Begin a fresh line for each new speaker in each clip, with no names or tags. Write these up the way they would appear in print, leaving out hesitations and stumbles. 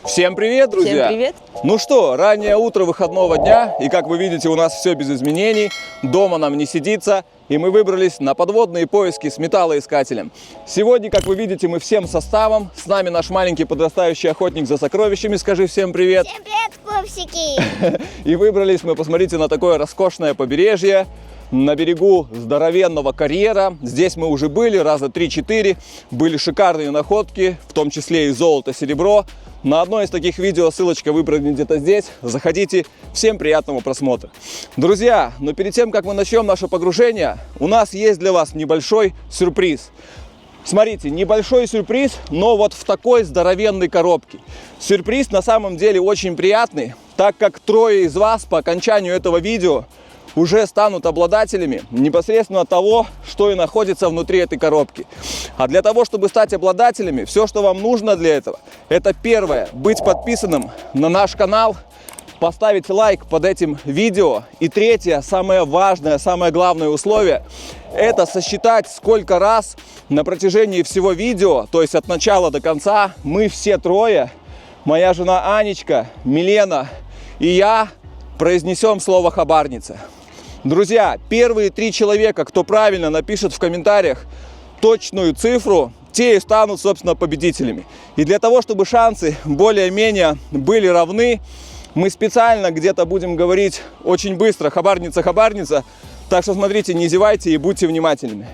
Всем привет, друзья!
Всем привет!
Ну что, раннее утро выходного дня, и как вы видите, у нас все без изменений, дома нам не сидится, и мы выбрались на подводные поиски с металлоискателем. Сегодня, как вы видите, мы всем составом, с нами наш маленький подрастающий охотник за сокровищами, скажи всем привет!
Всем привет, пупсики!
И выбрались мы, посмотрите, на такое роскошное побережье, на берегу здоровенного карьера. Здесь мы уже были раза 3-4, были шикарные находки, в том числе и золото, серебро. На одно из таких видео, ссылочка выпрыгнет где-то здесь, заходите. Всем приятного просмотра. Друзья, но перед тем, как мы начнем наше погружение, у нас есть для вас небольшой сюрприз. Смотрите, небольшой сюрприз, но вот в такой здоровенной коробке. Сюрприз на самом деле очень приятный, так как трое из вас по окончанию этого видео уже станут обладателями непосредственно того, что и находится внутри этой коробки. А для того, чтобы стать обладателями, все, что вам нужно для этого, это первое, быть подписанным на наш канал, поставить лайк под этим видео. И третье, самое важное, самое главное условие, это сосчитать, сколько раз на протяжении всего видео, то есть от начала до конца, мы все трое, моя жена Анечка, Милена и я, произнесем слово «хабарница». Друзья, первые 3 человека, кто правильно напишет в комментариях точную цифру, те и станут, собственно, победителями. И для того, чтобы шансы более-менее были равны, мы специально где-то будем говорить очень быстро «хабарница, хабарница». Так что смотрите, не зевайте и будьте внимательными.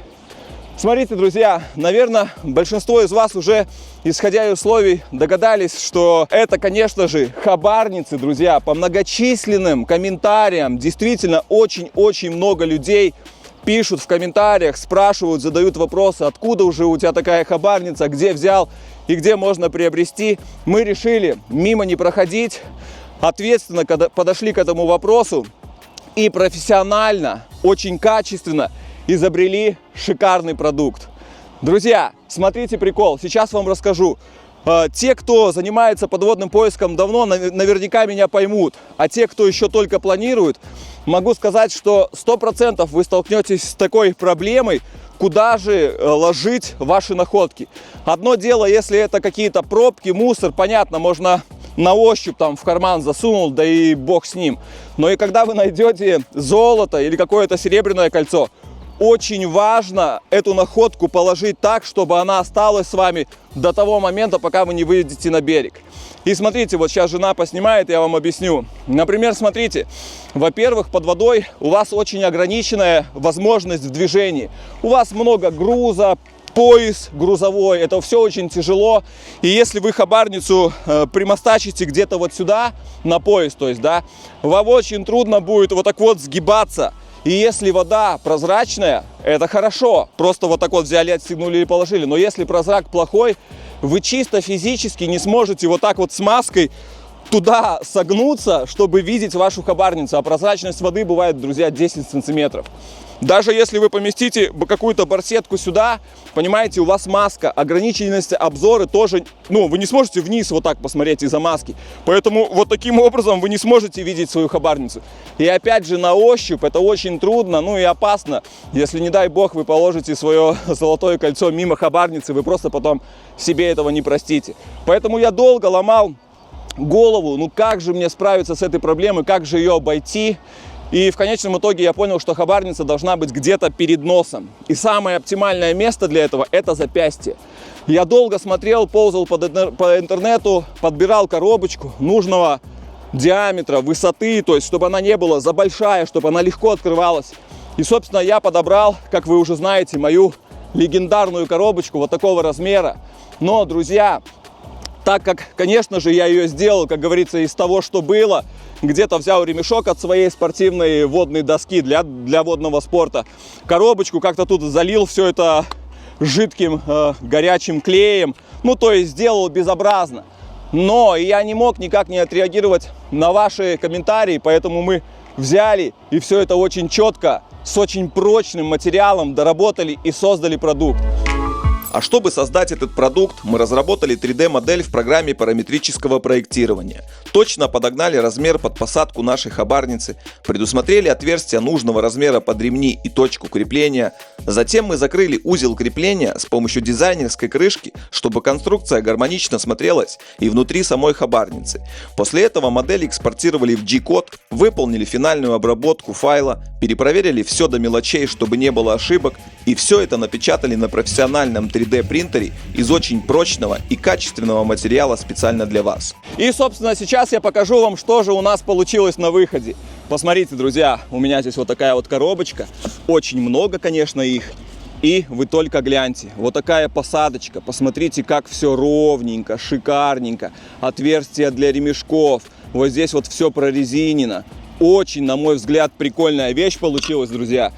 Смотрите, друзья, наверное, большинство из вас уже, исходя из условий, догадались, что это, конечно же, хабарницы, друзья. По многочисленным комментариям, действительно, очень-очень много людей пишут в комментариях, спрашивают, задают вопросы, откуда уже у тебя такая хабарница, где взял и где можно приобрести. Мы решили мимо не проходить, ответственно подошли к этому вопросу и профессионально, очень качественно изобрели шикарный продукт. Друзья, смотрите прикол, сейчас вам расскажу. Те, кто занимается подводным поиском давно, наверняка меня поймут. А те, кто еще только планирует, могу сказать, что 100% вы столкнетесь с такой проблемой, куда же ложить ваши находки. Одно дело, если это какие-то пробки, мусор, понятно, можно на ощупь там в карман засунул, да и бог с ним. Но и когда вы найдете золото или какое-то серебряное кольцо, очень важно эту находку положить так, чтобы она осталась с вами до того момента, пока вы не выйдете на берег. И смотрите, вот сейчас жена поснимает, я вам объясню. Например, смотрите, во-первых, под водой у вас очень ограниченная возможность в движении. У вас много груза, пояс грузовой, это все очень тяжело. И если вы хабарницу примостачите где-то вот сюда, на пояс, то есть, да, вам очень трудно будет вот так вот сгибаться. И если вода прозрачная, это хорошо, просто вот так вот взяли, отстегнули и положили. Но если прозрак плохой, вы чисто физически не сможете вот так вот с маской туда согнуться, чтобы видеть вашу хабарницу. А прозрачность воды бывает, друзья, 10 сантиметров. Даже если вы поместите какую-то барсетку сюда, понимаете, у вас маска, ограниченность обзора тоже, вы не сможете вниз вот так посмотреть из-за маски. Поэтому вот таким образом вы не сможете видеть свою хабарницу. И опять же на ощупь это очень трудно, и опасно. Если, не дай бог, вы положите свое золотое кольцо мимо хабарницы, вы просто потом себе этого не простите. Поэтому я долго ломал голову, как же мне справиться с этой проблемой, как же ее обойти. И в конечном итоге я понял, что хабарница должна быть где-то перед носом. И самое оптимальное место для этого – это запястье. Я долго смотрел, ползал по интернету, подбирал коробочку нужного диаметра, высоты, то есть чтобы она не была за большая, чтобы она легко открывалась. И, собственно, я подобрал, как вы уже знаете, мою легендарную коробочку вот такого размера. Но, друзья, так как, конечно же, я ее сделал, как говорится, из того, что было, где-то взял ремешок от своей спортивной водной доски для водного спорта, коробочку как-то тут залил все это жидким горячим клеем, то есть сделал безобразно. Но я не мог никак не отреагировать на ваши комментарии, поэтому мы взяли и все это очень четко, с очень прочным материалом доработали и создали продукт.
А чтобы создать этот продукт, мы разработали 3D-модель в программе параметрического проектирования.
Точно подогнали размер под посадку нашей хабарницы, предусмотрели отверстия нужного размера под ремни и точку крепления. Затем мы закрыли узел крепления с помощью дизайнерской крышки, чтобы конструкция гармонично смотрелась и внутри самой хабарницы. После этого модель экспортировали в G-код, выполнили финальную обработку файла, перепроверили все до мелочей, чтобы не было ошибок, и все это напечатали на профессиональном 3D принтере из очень прочного и качественного материала специально для вас.
И, собственно, сейчас я покажу вам, что же у нас получилось на выходе. Посмотрите, друзья, у меня здесь вот такая вот коробочка. Очень много, конечно, их. И вы только гляньте. Вот такая посадочка. Посмотрите, как все ровненько, шикарненько. Отверстия для ремешков. Вот здесь вот все прорезинено. Очень, на мой взгляд, прикольная вещь получилась, друзья.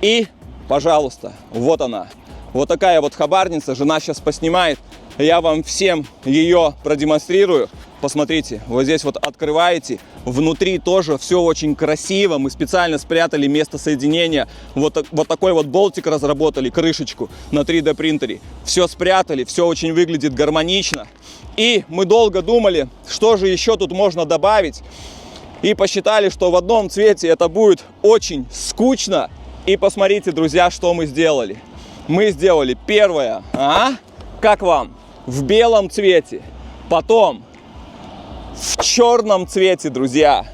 И, пожалуйста, вот она. Вот такая вот хабарница. Жена сейчас поснимает. Я вам всем ее продемонстрирую. Посмотрите, вот здесь вот открываете, внутри тоже все очень красиво. Мы специально спрятали место соединения. Вот такой вот болтик разработали, крышечку на 3D принтере. Все спрятали, все очень выглядит гармонично. И мы долго думали, что же еще тут можно добавить. И посчитали, что в одном цвете это будет очень скучно. И посмотрите, друзья, что мы сделали. Мы сделали первое, как вам? В белом цвете. Потом в черном цвете, друзья.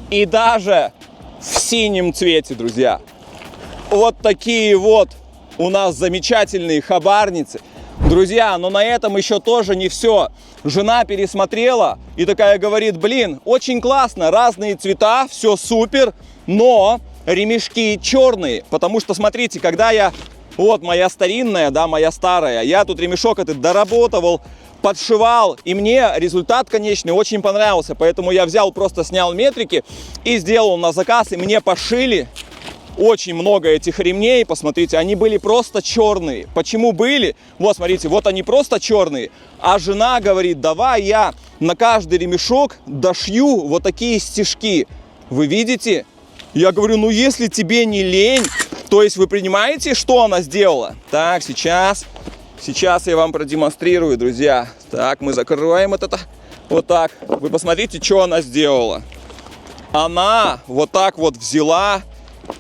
И даже в синем цвете, друзья. Вот такие вот у нас замечательные хабарницы. Друзья, но на этом еще тоже не все. Жена пересмотрела и такая говорит: блин, очень классно, разные цвета, все супер, но ремешки черные. Потому что, смотрите, когда я... Вот моя старинная, да, моя старая. Я тут ремешок этот доработывал, подшивал. И мне результат конечный очень понравился. Поэтому я взял, просто снял метрики и сделал на заказ. И мне пошили очень много этих ремней. Посмотрите, они были просто черные. Почему были? Вот, смотрите, вот они просто черные. А жена говорит: давай я на каждый ремешок дошью вот такие стежки. Вы видите? Я говорю: ну если тебе не лень... То есть вы понимаете, что она сделала? Так, сейчас я вам продемонстрирую, друзья. Так, мы закрываем это вот так. Вы посмотрите, что она сделала. Она вот так вот взяла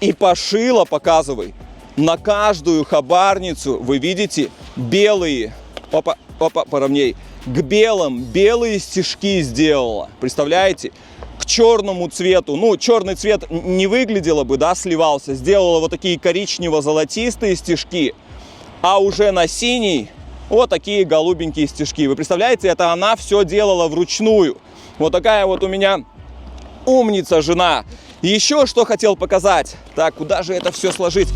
и пошила, показывай, на каждую хабарницу. Вы видите, белые, опа, поровней, к белые стежки сделала. Представляете? К черному цвету, ну, черный цвет не выглядело бы, да, сливался. Сделала вот такие коричнево-золотистые стежки, а уже на синий вот такие голубенькие стежки. Вы представляете, это она все делала вручную. Вот такая вот у меня умница жена. Еще что хотел показать. Так, куда же это все сложить?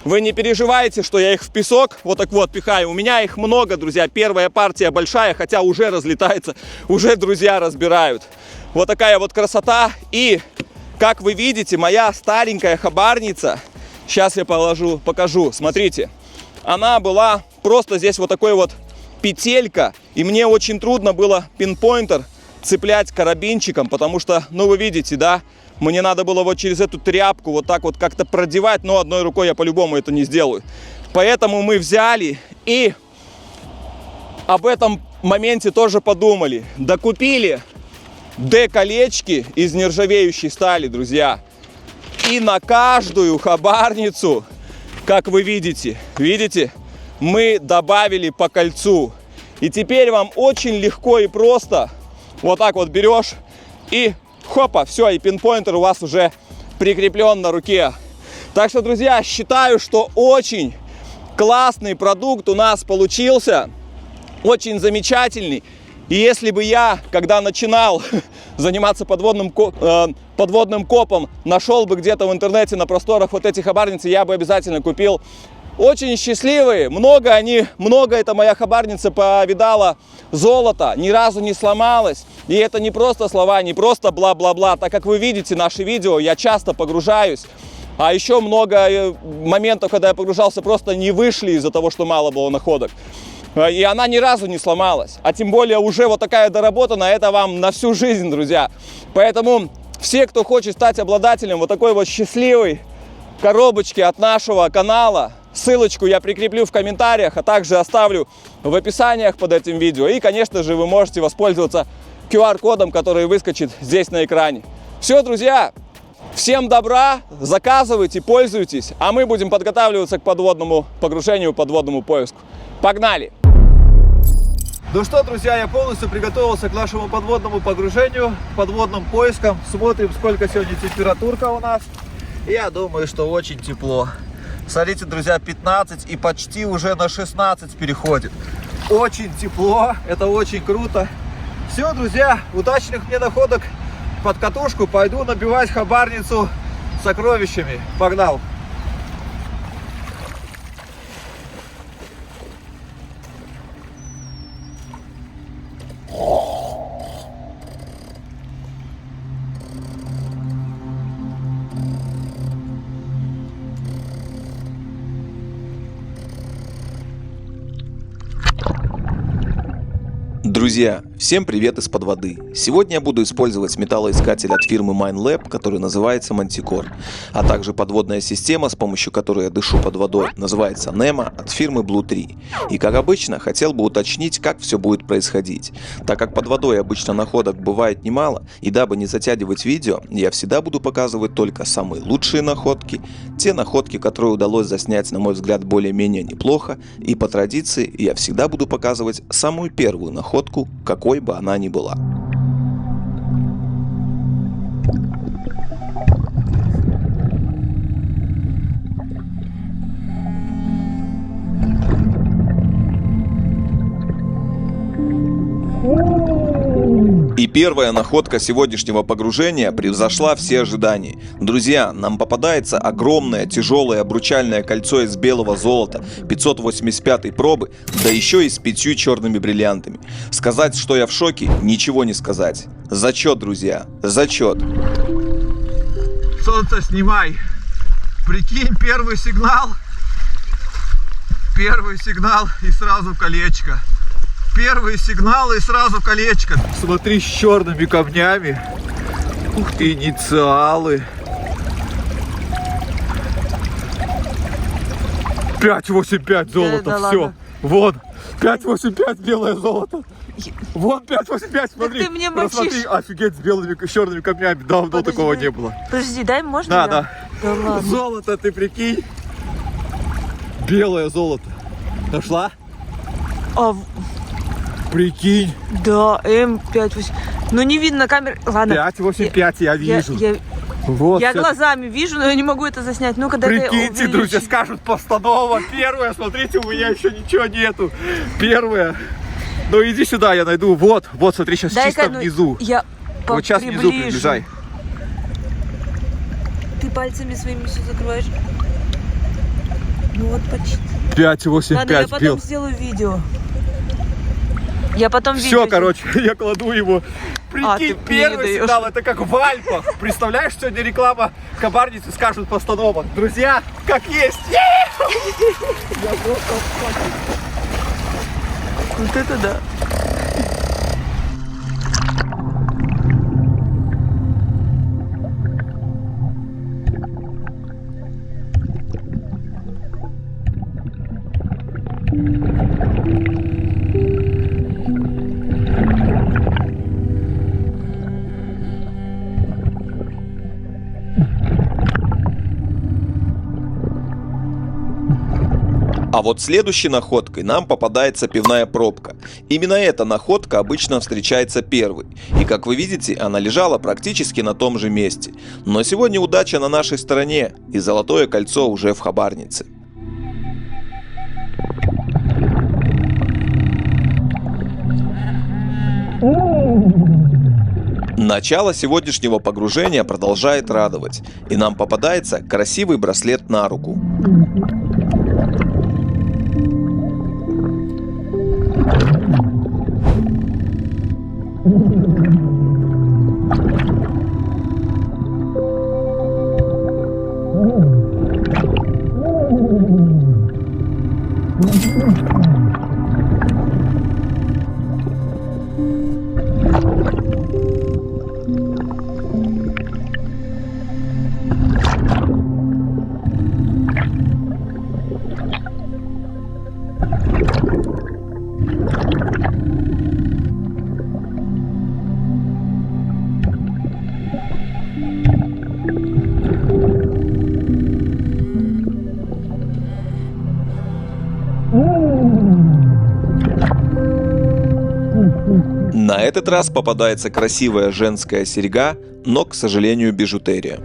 Вы не переживайте, что я их в песок вот так вот пихаю. У меня их много, друзья. Первая партия большая, хотя уже разлетается. Уже друзья разбирают. Вот такая вот красота. И, как вы видите, моя старенькая хабарница. Сейчас я покажу. Смотрите. Она была просто здесь вот такой вот петелька. И мне очень трудно было пинпоинтер цеплять карабинчиком. Потому что, ну вы видите, да? Мне надо было вот через эту тряпку вот так вот как-то продевать, но одной рукой я по-любому это не сделаю. Поэтому мы взяли и об этом моменте тоже подумали. Докупили D-колечки из нержавеющей стали, друзья. И на каждую хабарницу, как вы видите, мы добавили по кольцу. И теперь вам очень легко и просто вот так вот берешь и... Хопа, все, и пинпоинтер у вас уже прикреплен на руке. Так что, друзья, считаю, что очень классный продукт у нас получился. Очень замечательный. И если бы я, когда начинал заниматься подводным копом, нашел бы где-то в интернете на просторах вот эти хабарницы, я бы обязательно купил. Очень счастливые, много это моя хабарница повидала золото, ни разу не сломалась. И это не просто слова, не просто бла-бла-бла. Так как вы видите наши видео, я часто погружаюсь. А еще много моментов, когда я погружался, просто не вышли из-за того, что мало было находок. И она ни разу не сломалась. А тем более уже вот такая доработанная, это вам на всю жизнь, друзья. Поэтому все, кто хочет стать обладателем вот такой вот счастливой коробочки от нашего канала, Ссылочку я прикреплю в комментариях, а также оставлю в описаниях под этим видео. И, конечно же, вы можете воспользоваться QR-кодом, который выскочит здесь на экране. Все, друзья, всем добра, заказывайте, пользуйтесь, а мы будем подготавливаться к подводному погружению, подводному поиску. Погнали!
Ну что, друзья, я полностью приготовился к нашему подводному погружению, подводным поискам. Смотрим, сколько сегодня температурка у нас. Я думаю, что очень тепло. Смотрите, друзья, 15 и почти уже на 16 переходит. Очень тепло, это очень круто. Все, друзья, удачных мне находок под катушку. Пойду набивать хабарницу сокровищами. Погнал!
Друзья, всем привет из-под воды. Сегодня я буду использовать металлоискатель от фирмы Minelab, который называется Manticore, а также подводная система, с помощью которой я дышу под водой, называется Nemo от фирмы Blue 3. И как обычно, хотел бы уточнить, как все будет происходить. Так как под водой обычно находок бывает немало, и дабы не затягивать видео, я всегда буду показывать только самые лучшие находки, те находки, которые удалось заснять, на мой взгляд, более-менее неплохо, и по традиции я всегда буду показывать самую первую находку, какой бы она ни была. И первая находка сегодняшнего погружения превзошла все ожидания. Друзья, нам попадается огромное тяжелое обручальное кольцо из белого золота 585 пробы, да еще и с 5 черными бриллиантами. Сказать, что я в шоке, ничего не сказать. Зачет, друзья, зачет.
Солнце снимай. Прикинь, первый сигнал и сразу колечко. Первый сигнал и сразу колечко. Смотри, с черными камнями. Ух ты, инициалы. 585 золото,
Да
все.
ладно.
Вон, 585 белое золото. Вон 585, смотри.
ты мне
Посмотри,
мочишь.
офигеть, с белыми, с черными камнями. Давно
Подожди,
такого не было.
Подожди, дай, можно?
Да,
я?
да.
Да ладно.
Золото, ты прикинь. Белое золото. Нашла?
А,
Прикинь.
да, М58. Ну не видно на камере. Ладно.
585 я вижу. Вот.
Я
всё.
глазами вижу, но я не могу это заснять. Ну, когда
Прикиньте, друзья, скажут постанова. Первое, смотрите, у меня еще ничего нету. Первое. Ну иди сюда, я найду. Вот, смотри, сейчас чисто внизу.
Я
Вот сейчас внизу приближай.
Ты пальцами своими все закрываешь. Ну вот почти.
585
Ладно, я потом
бел.
сделаю видео. Я потом видео.
Все, короче, я кладу его.
ты
Прикинь,
мне
первый
даешь.
сигнал, это как в Альпах. Представляешь, сегодня реклама хабарницы, скажут постанова. Друзья, как есть. Я просто в шоке.
Вот это да.
А вот следующей находкой нам попадается пивная пробка. Именно эта находка обычно встречается первой. И как вы видите, она лежала практически на том же месте. Но сегодня удача на нашей стороне, и золотое кольцо уже в хабарнице. Начало сегодняшнего погружения продолжает радовать, и нам попадается красивый браслет на руку. На этот раз попадается красивая женская серьга, но, к сожалению, бижутерия.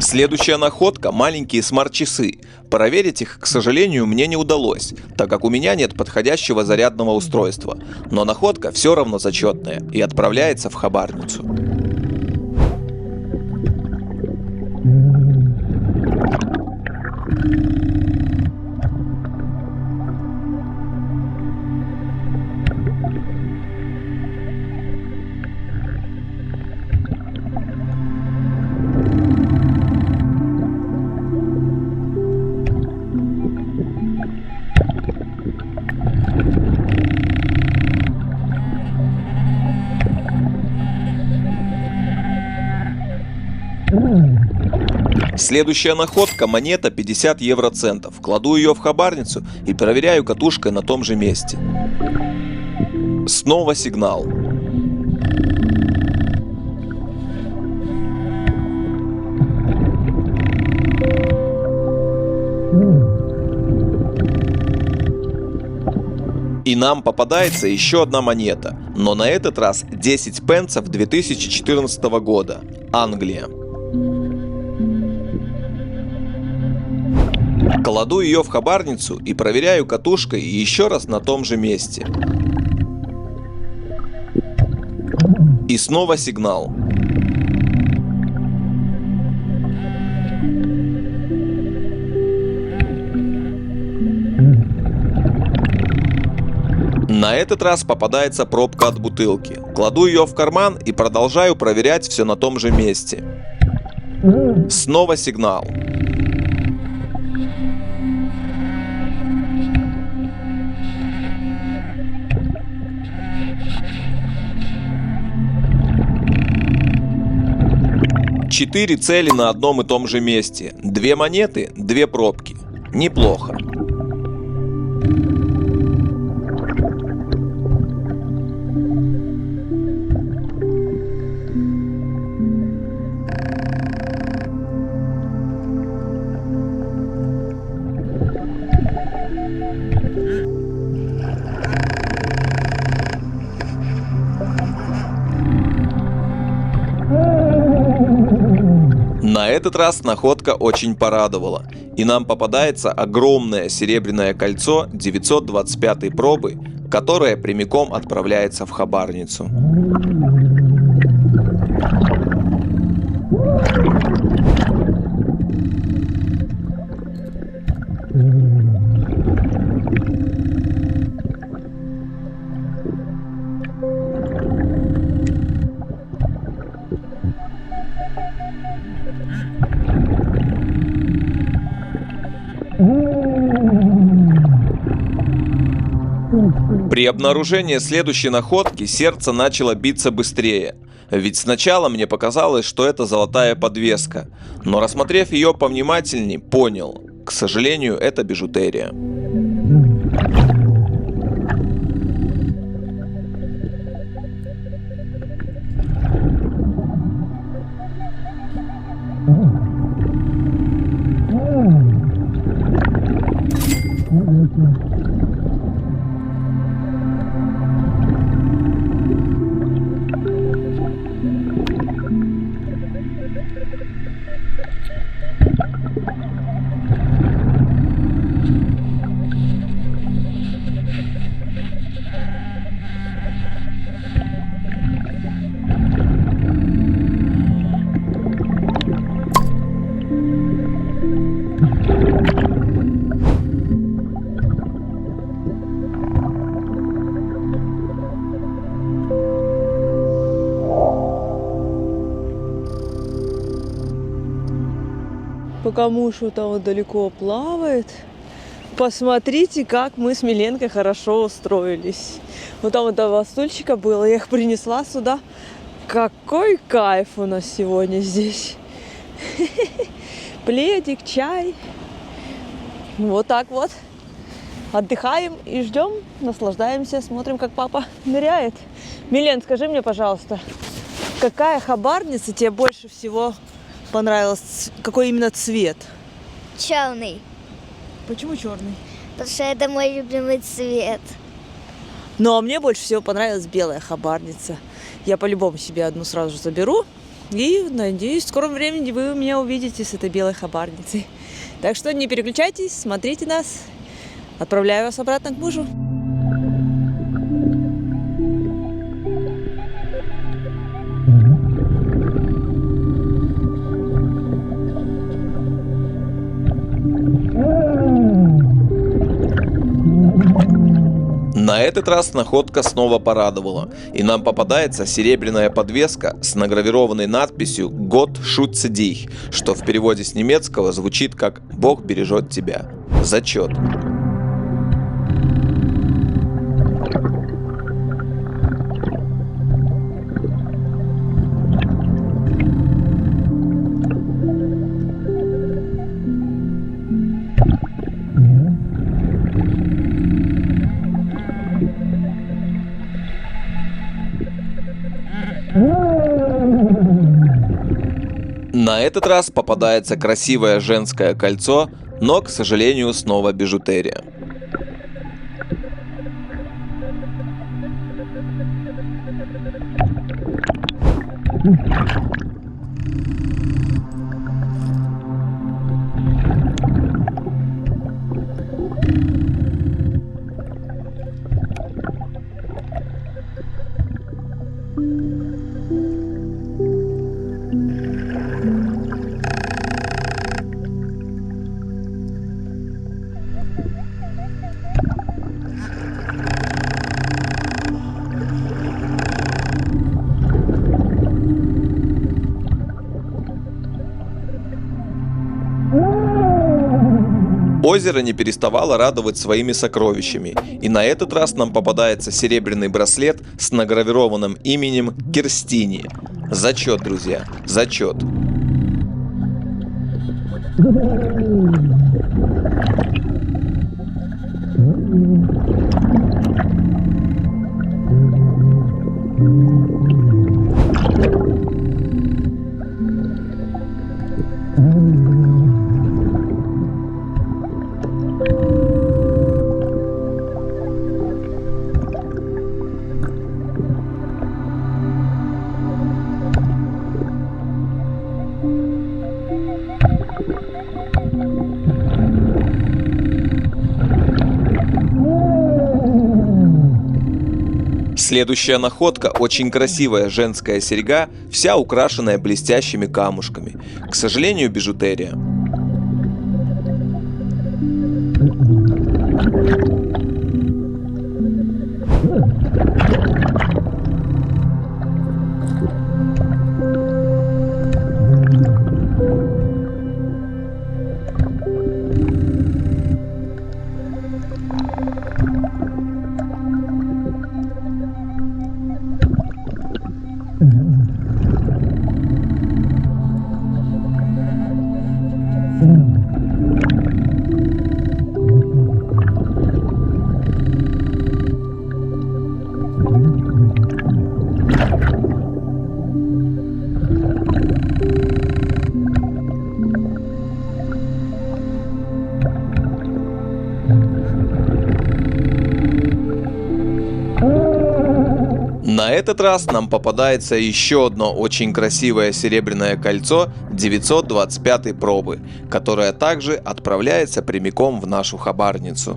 Следующая находка – маленькие смарт-часы. Проверить их, к сожалению, мне не удалось, так как у меня нет подходящего зарядного устройства. Но находка все равно зачетная и отправляется в хабарницу. Следующая находка – монета 50 евроцентов. Кладу ее в хабарницу и проверяю катушкой на том же месте. Снова сигнал. И нам попадается еще одна монета, но на этот раз 10 пенсов 2014 года. Англия. Кладу ее в хабарницу и проверяю катушкой еще раз на том же месте. И снова сигнал. На этот раз попадается пробка от бутылки. Кладу ее в карман и продолжаю проверять все на том же месте. Снова сигнал. Четыре цели на одном и том же месте. 2 монеты, 2 пробки. Неплохо. На этот раз находка очень порадовала, и нам попадается огромное серебряное кольцо 925 пробы, которое прямиком отправляется в хабарницу. При обнаружении следующей находки сердце начало биться быстрее, ведь сначала мне показалось, что это золотая подвеска, но рассмотрев ее повнимательней, понял, к сожалению, это бижутерия.
Пока муж вот там вот далеко плавает. Посмотрите, как мы с Миленкой хорошо устроились. Вот там вот два стульчика было, я их принесла сюда. Какой кайф у нас сегодня здесь. Пледик, чай. Вот так вот. Отдыхаем и ждем, наслаждаемся, смотрим, как папа ныряет. Милен, скажи мне, пожалуйста, какая хабарница тебе больше всего понравилась? Какой именно цвет?
Черный.
Почему черный?
Потому что это мой любимый цвет.
Ну, а мне больше всего понравилась белая хабарница. Я по-любому себе одну сразу же заберу. И, надеюсь, в скором времени вы меня увидите с этой белой хабарницей. Так что не переключайтесь, смотрите нас. Отправляю вас обратно к мужу.
На этот раз находка снова порадовала, и нам попадается серебряная подвеска с награвированной надписью «Gott schütze dich», что в переводе с немецкого звучит как «Бог бережет тебя». Зачет. На этот раз попадается красивое женское кольцо, но, к сожалению, снова бижутерия. Озеро не переставало радовать своими сокровищами, и на этот раз нам попадается серебряный браслет с награвированным именем Керстини. Зачет, друзья, зачет. Следующая находка – очень красивая женская серьга, вся украшенная блестящими камушками. К сожалению, бижутерия. На этот раз нам попадается еще одно очень красивое серебряное кольцо 925 пробы, которое также отправляется прямиком в нашу хабарницу.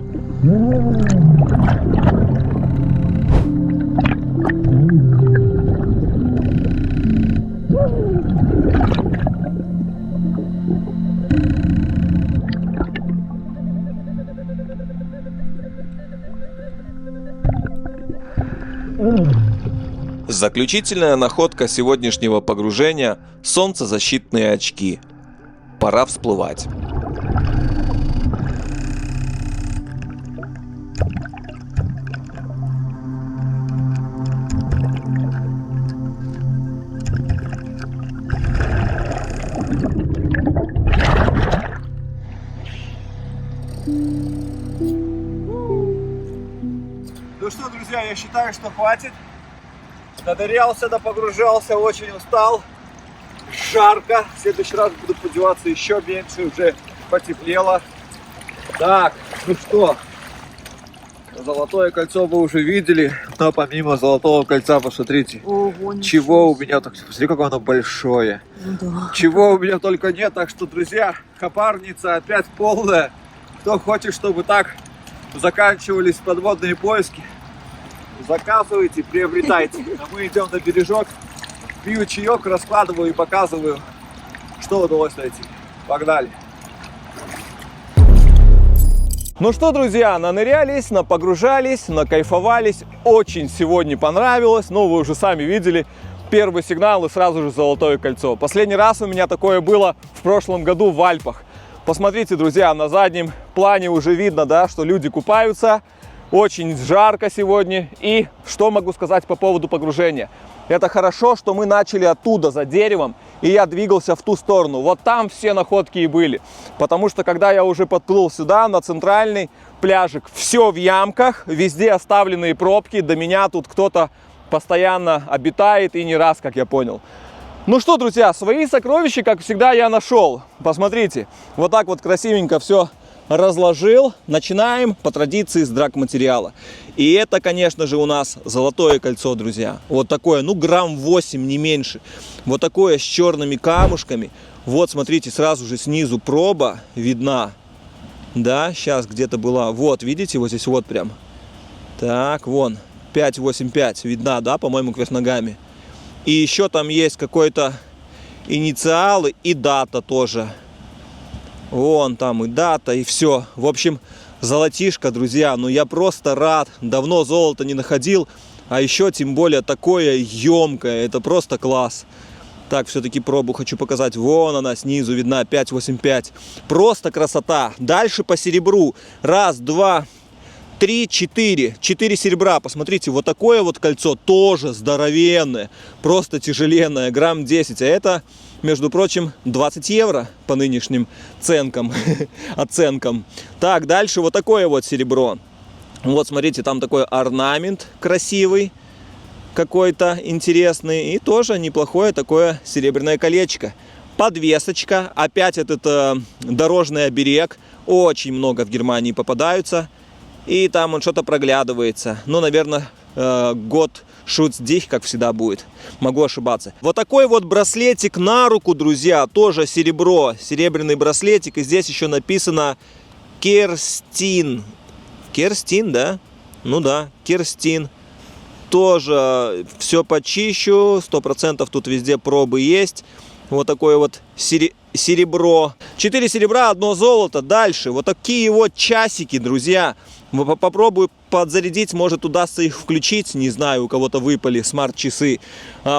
Заключительная находка сегодняшнего погружения – солнцезащитные очки. Пора всплывать.
Ну что, друзья, я считаю, что хватит. Надырялся, погружался, очень устал. Жарко. В следующий раз буду подеваться еще меньше, уже потеплело. Так, ну что, золотое кольцо вы уже видели, но помимо золотого кольца, посмотрите,
Ого,
чего у меня, так посмотри, какое оно большое.
Да.
Чего у меня только нет, так что, друзья, хабарница опять полная. Кто хочет, чтобы так заканчивались подводные поиски, заказывайте, приобретайте. А мы идем на бережок, пью чаек, раскладываю и показываю, что удалось найти. Погнали!
Ну что, друзья, нанырялись, напогружались, накайфовались. Очень сегодня понравилось. Ну, вы уже сами видели. Первый сигнал и сразу же золотое кольцо. Последний раз у меня такое было в прошлом году в Альпах. Посмотрите, друзья, на заднем плане уже видно, да, что люди купаются. Очень жарко сегодня. И что могу сказать по поводу погружения? Это хорошо, что мы начали оттуда, за деревом, и я двигался в ту сторону. Вот там все находки и были. Потому что, когда я уже подплыл сюда, на центральный пляжик, все в ямках, везде оставленные пробки. До меня тут кто-то постоянно обитает, и не раз, как я понял. Ну что, друзья, свои сокровища, как всегда, я нашел. Посмотрите, вот так вот красивенько все разложил. Начинаем по традиции с драгматериала. И это, конечно же, у нас золотое кольцо, друзья. Вот такое, ну, грамм 8, не меньше. Вот такое с черными камушками. Вот, смотрите, сразу же снизу проба видна. Да, сейчас где-то была. Вот, видите, вот здесь вот прям. Так, вон, 585 видна, да, по-моему, кверх ногами. И еще там есть какой-то инициалы и дата тоже. Вон там и дата, и все. В общем, золотишко, друзья. Ну, я просто рад. Давно золото не находил. А еще, тем более, такое емкое. Это просто класс. Так, все-таки пробу хочу показать. Вон она снизу видна, 585. Просто красота. Дальше по серебру. Раз, два, 3, 4. 4 серебра. Посмотрите, вот такое вот кольцо тоже здоровенное. Просто тяжеленное. Грамм 10. А это, между прочим, 20 евро по нынешним ценкам. Оценкам. Так, дальше вот такое вот серебро. Вот, смотрите, там такой орнамент красивый. Какой-то интересный. И тоже неплохое такое серебряное колечко. Подвесочка. Опять этот дорожный оберег. Очень много в Германии попадаются. И там он что-то проглядывается. Ну, наверное, год Шуцдих, как всегда, будет. Могу ошибаться. Вот такой вот браслетик на руку, друзья. Тоже серебро. Серебряный браслетик. И здесь еще написано Керстин. Керстин, да? Ну да, Керстин. Тоже все почищу. 100% тут везде пробы есть. Вот такое вот серебро. 4 серебра, 1 золото. Дальше. Вот такие вот часики, друзья. Попробую подзарядить, может удастся их включить, не знаю, у кого-то выпали смарт-часы.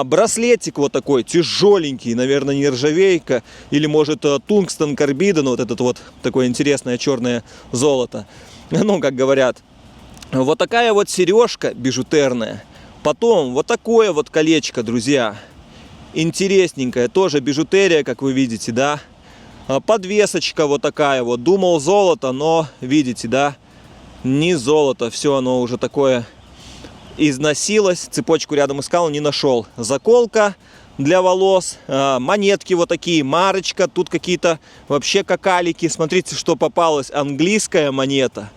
Браслетик вот такой, тяжеленький, наверное, нержавейка, или может тунгстен карбиден, вот этот вот такое интересное черное золото, ну, как говорят. Вот такая вот сережка бижутерная. Потом вот такое вот колечко, друзья, интересненькое, тоже бижутерия, как вы видите, да. Подвесочка вот такая вот, думал золото, но, видите, да, не золото, все оно уже такое износилось. Цепочку рядом искал, не нашел. Заколка для волос, монетки вот такие, марочка, тут какие-то вообще какалики. Смотрите, что попалось, английская монета,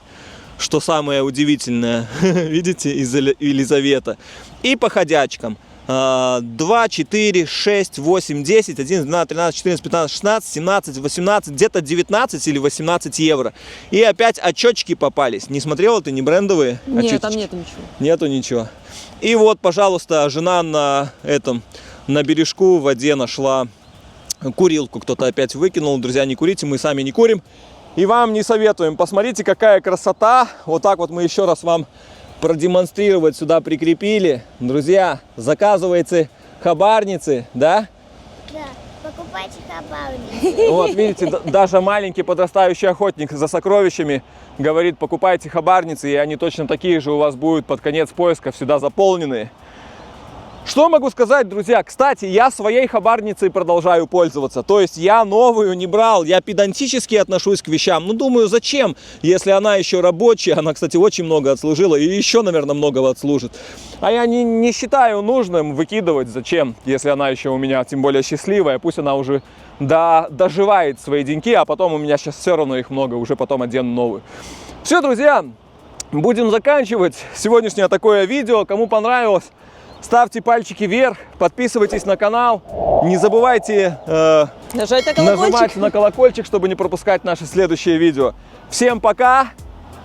что самое удивительное, видите, из Елизавета. И по ходячкам. 2, 4, 6, 8, 10, 11, 12, 13, 14, 15, 16, 17, 18, где-то 19 или 18 евро. И опять очечки попались. Не смотрела ты, не брендовые?
Нет,
очечки?
там нету ничего.
Нету ничего. И вот, пожалуйста, жена на бережку в воде нашла курилку. Кто-то опять выкинул. Друзья, не курите, мы сами не курим. И вам не советуем. Посмотрите, какая красота. Вот так вот мы еще раз вам продемонстрировать сюда прикрепили. Друзья, заказывайте хабарницы, да?
Да, покупайте хабарницы.
Вот, видите, даже маленький подрастающий охотник за сокровищами говорит, покупайте хабарницы, и они точно такие же у вас будут под конец поиска, всегда заполненные. Что могу сказать, друзья? Кстати, я своей хабарницей продолжаю пользоваться. То есть я новую не брал, я педантически отношусь к вещам. Ну, думаю, зачем, если она еще рабочая. Она, кстати, очень много отслужила и еще, наверное, многого отслужит. А я не считаю нужным выкидывать. Зачем, если она еще у меня, тем более, счастливая. Пусть она уже доживает свои деньки, а потом у меня сейчас все равно их много, уже потом одену новую. Все, друзья, будем заканчивать сегодняшнее такое видео. Кому понравилось, ставьте пальчики вверх, подписывайтесь на канал, не забывайте
Нажать на колокольчик.
нажимать на колокольчик, чтобы не пропускать наши следующие видео. Всем пока!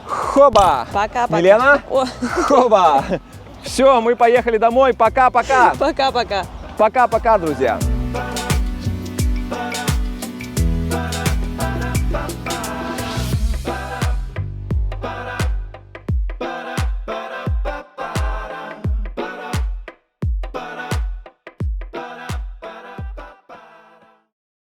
Хоба!
Пока-пока.
Милена?
О.
Хоба! Все, мы поехали домой. Пока-пока!
Пока-пока.
Пока-пока, друзья!